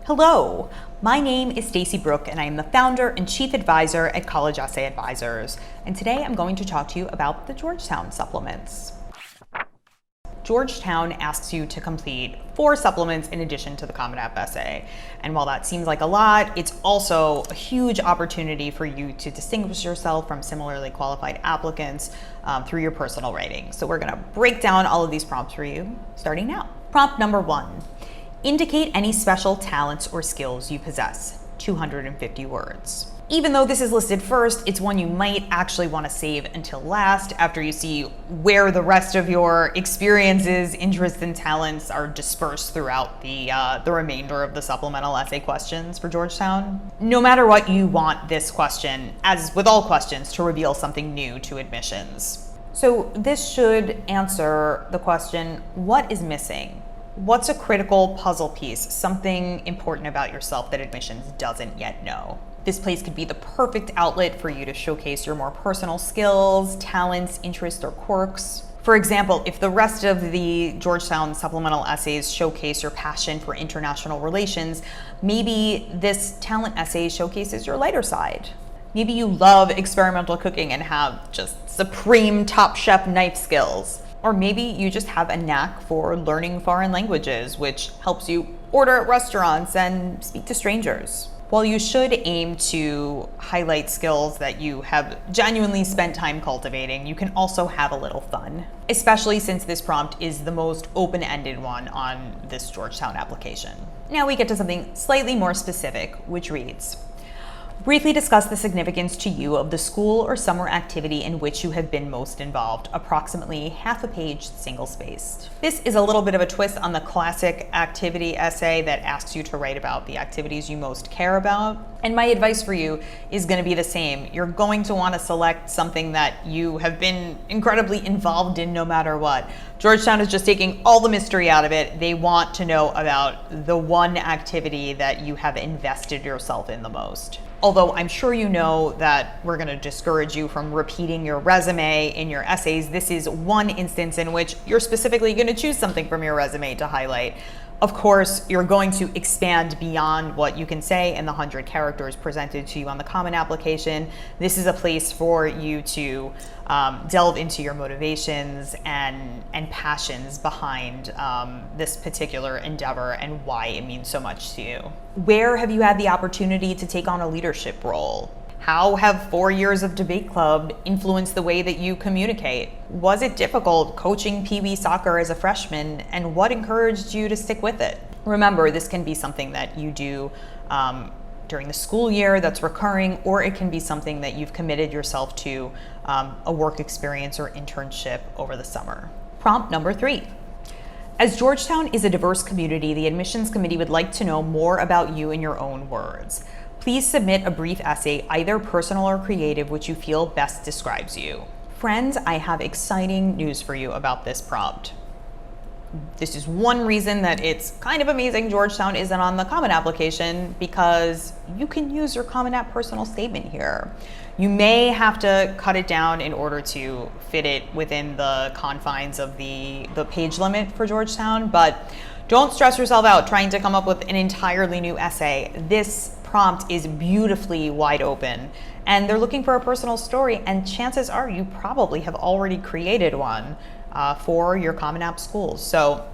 Hello, my name is Stacey Brook and I am the founder and chief advisor at College Essay Advisors. And today I'm going to talk to you about the Georgetown supplements. Georgetown asks you to complete 4 supplements in addition to the Common App essay. And while that seems like a lot, it's also a huge opportunity for you to distinguish yourself from similarly qualified applicants through your personal writing. So we're gonna break down all of these prompts for you, starting now. Prompt number 1, indicate any special talents or skills you possess, 250 words. Even though this is listed first, it's one you might actually want to save until last after you see where the rest of your experiences, interests, and talents are dispersed throughout the remainder of the supplemental essay questions for Georgetown. No matter what, you want this question, as with all questions, to reveal something new to admissions. So this should answer the question, what is missing? What's a critical puzzle piece, something important about yourself that admissions doesn't yet know? This place could be the perfect outlet for you to showcase your more personal skills, talents, interests, or quirks. For example, if the rest of the Georgetown supplemental essays showcase your passion for international relations, maybe this talent essay showcases your lighter side. Maybe you love experimental cooking and have just supreme Top Chef knife skills. Or maybe you just have a knack for learning foreign languages, which helps you order at restaurants and speak to strangers. While you should aim to highlight skills that you have genuinely spent time cultivating, you can also have a little fun, especially since this prompt is the most open-ended one on this Georgetown application. Now we get to something slightly more specific, which reads, briefly discuss the significance to you of the school or summer activity in which you have been most involved, approximately half a page, single-spaced. This is a little bit of a twist on the classic activity essay that asks you to write about the activities you most care about. And my advice for you is going to be the same. You're going to want to select something that you have been incredibly involved in no matter what. Georgetown is just taking all the mystery out of it. They want to know about the one activity that you have invested yourself in the most. Although I'm sure you know that we're going to discourage you from repeating your resume in your essays, this is one instance in which you're specifically going to choose something from your resume to highlight. Of course, you're going to expand beyond what you can say in the 100 characters presented to you on the Common application. This is a place for you to delve into your motivations and passions behind this particular endeavor and why it means so much to you. Where have you had the opportunity to take on a leadership role? How have 4 years of debate club influenced the way that you communicate? Was it difficult coaching Pee Wee soccer as a freshman, and what encouraged you to stick with it? Remember, this can be something that you do during the school year that's recurring, or it can be something that you've committed yourself to a work experience or internship over the summer. Prompt number 3. As Georgetown is a diverse community, the admissions committee would like to know more about you in your own words. Please submit a brief essay, either personal or creative, which you feel best describes you. Friends, I have exciting news for you about this prompt. This is one reason that it's kind of amazing Georgetown isn't on the Common application, because you can use your Common App personal statement here. You may have to cut it down in order to fit it within the confines of the page limit for Georgetown, but don't stress yourself out trying to come up with an entirely new essay. This prompt is beautifully wide open, and they're looking for a personal story, and chances are you probably have already created one for your Common App schools. So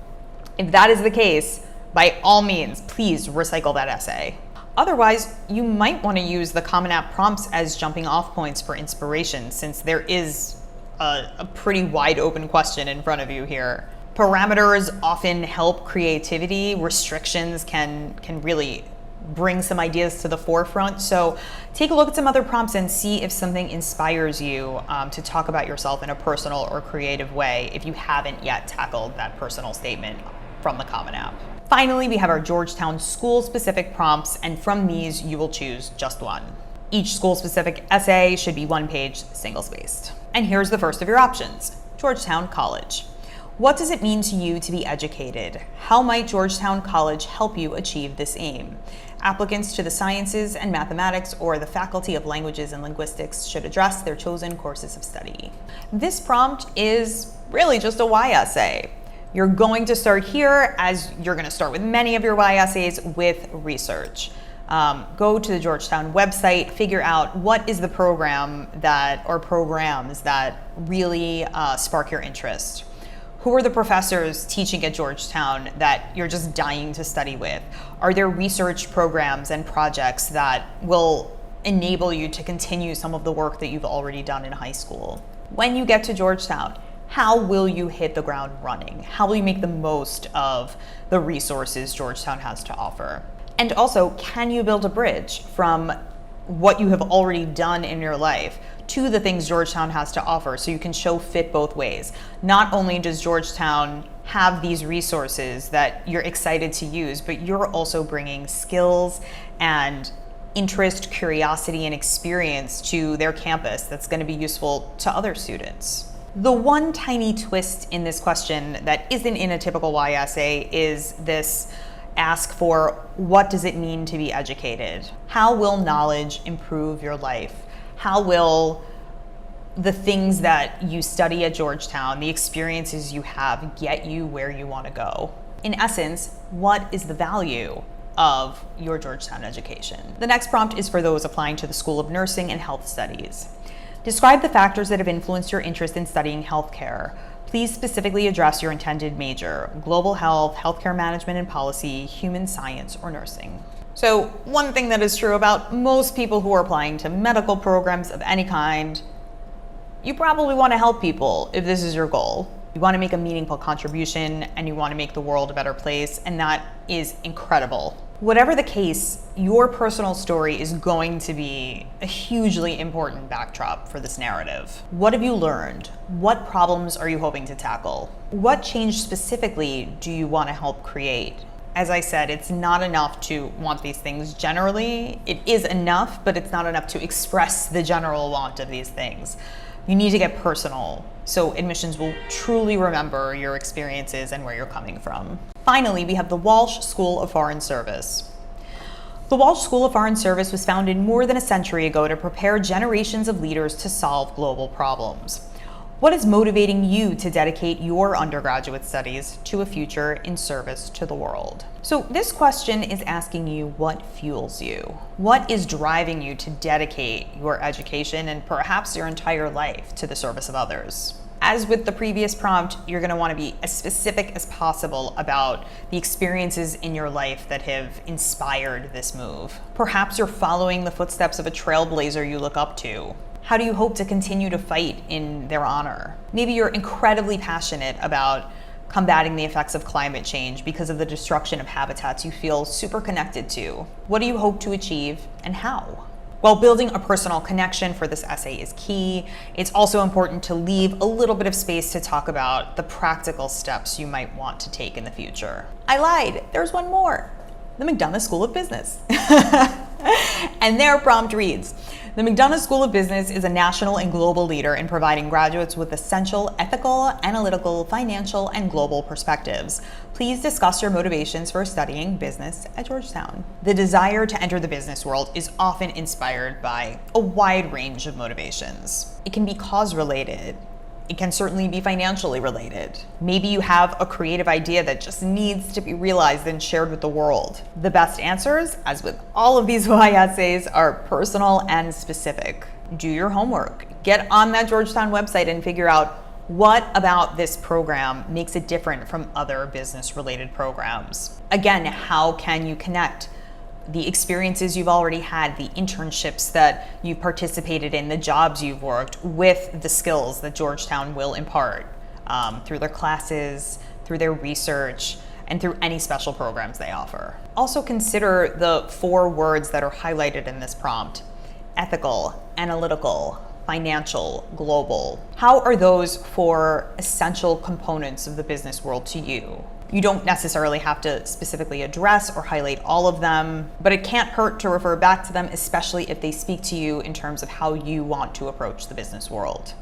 if that is the case, by all means, please recycle that essay. Otherwise, you might want to use the Common App prompts as jumping off points for inspiration, since there is a pretty wide open question in front of you here. Parameters often help creativity. Restrictions can really bring some ideas to the forefront. So take a look at some other prompts and see if something inspires you to talk about yourself in a personal or creative way if you haven't yet tackled that personal statement from the Common App. Finally, we have our Georgetown school-specific prompts, and from these you will choose just one. Each school-specific essay should be 1 page, single-spaced. And here's the first of your options, Georgetown College. What does it mean to you to be educated? How might Georgetown College help you achieve this aim? Applicants to the sciences and mathematics or the Faculty of Languages and Linguistics should address their chosen courses of study. This prompt is really just a why essay. You're going to start here, as you're going to start with many of your Y essays, with research. Go to the Georgetown website, figure out what is the program or programs that really spark your interest. Who are the professors teaching at Georgetown that you're just dying to study with? Are there research programs and projects that will enable you to continue some of the work that you've already done in high school? When you get to Georgetown, how will you hit the ground running? How will you make the most of the resources Georgetown has to offer? And also, can you build a bridge from what you have already done in your life to the things Georgetown has to offer, so you can show fit both ways? Not only does Georgetown have these resources that you're excited to use, but you're also bringing skills and interest, curiosity, and experience to their campus that's going to be useful to other students. The one tiny twist in this question that isn't in a typical Y essay is this ask for, what does it mean to be educated? How will knowledge improve your life? How will the things that you study at Georgetown, the experiences you have, get you where you want to go? In essence, what is the value of your Georgetown education? The next prompt is for those applying to the School of Nursing and Health Studies. Describe the factors that have influenced your interest in studying healthcare. Please specifically address your intended major: global health, healthcare management and policy, human science, or nursing. So one thing that is true about most people who are applying to medical programs of any kind, you probably want to help people if this is your goal. You want to make a meaningful contribution and you want to make the world a better place, and that is incredible. Whatever the case, your personal story is going to be a hugely important backdrop for this narrative. What have you learned? What problems are you hoping to tackle? What change specifically do you want to help create? As I said, it's not enough to want these things generally. It is enough, but it's not enough to express the general want of these things. You need to get personal, so admissions will truly remember your experiences and where you're coming from. Finally, we have the Walsh School of Foreign Service. The Walsh School of Foreign Service was founded more than a century ago to prepare generations of leaders to solve global problems. What is motivating you to dedicate your undergraduate studies to a future in service to the world? So this question is asking you what fuels you. What is driving you to dedicate your education and perhaps your entire life to the service of others? As with the previous prompt, you're going to want to be as specific as possible about the experiences in your life that have inspired this move. Perhaps you're following the footsteps of a trailblazer you look up to. How do you hope to continue to fight in their honor? Maybe you're incredibly passionate about combating the effects of climate change because of the destruction of habitats you feel super connected to. What do you hope to achieve and how? While building a personal connection for this essay is key, it's also important to leave a little bit of space to talk about the practical steps you might want to take in the future. I lied, there's one more. The McDonough School of Business. And their prompt reads, the McDonough School of Business is a national and global leader in providing graduates with essential ethical, analytical, financial, and global perspectives. Please discuss your motivations for studying business at Georgetown. The desire to enter the business world is often inspired by a wide range of motivations. It can be cause-related. It can certainly be financially related. Maybe you have a creative idea that just needs to be realized and shared with the world. The best answers, as with all of these Y essays, are personal and specific. Do your homework. Get on that Georgetown website and figure out what about this program makes it different from other business-related programs. Again, how can you connect the experiences you've already had, the internships that you've participated in, the jobs you've worked, with the skills that Georgetown will impart through their classes, through their research, and through any special programs they offer. Also consider the 4 words that are highlighted in this prompt: ethical, analytical, financial, global. How are those 4 essential components of the business world to you? You don't necessarily have to specifically address or highlight all of them, but it can't hurt to refer back to them, especially if they speak to you in terms of how you want to approach the business world.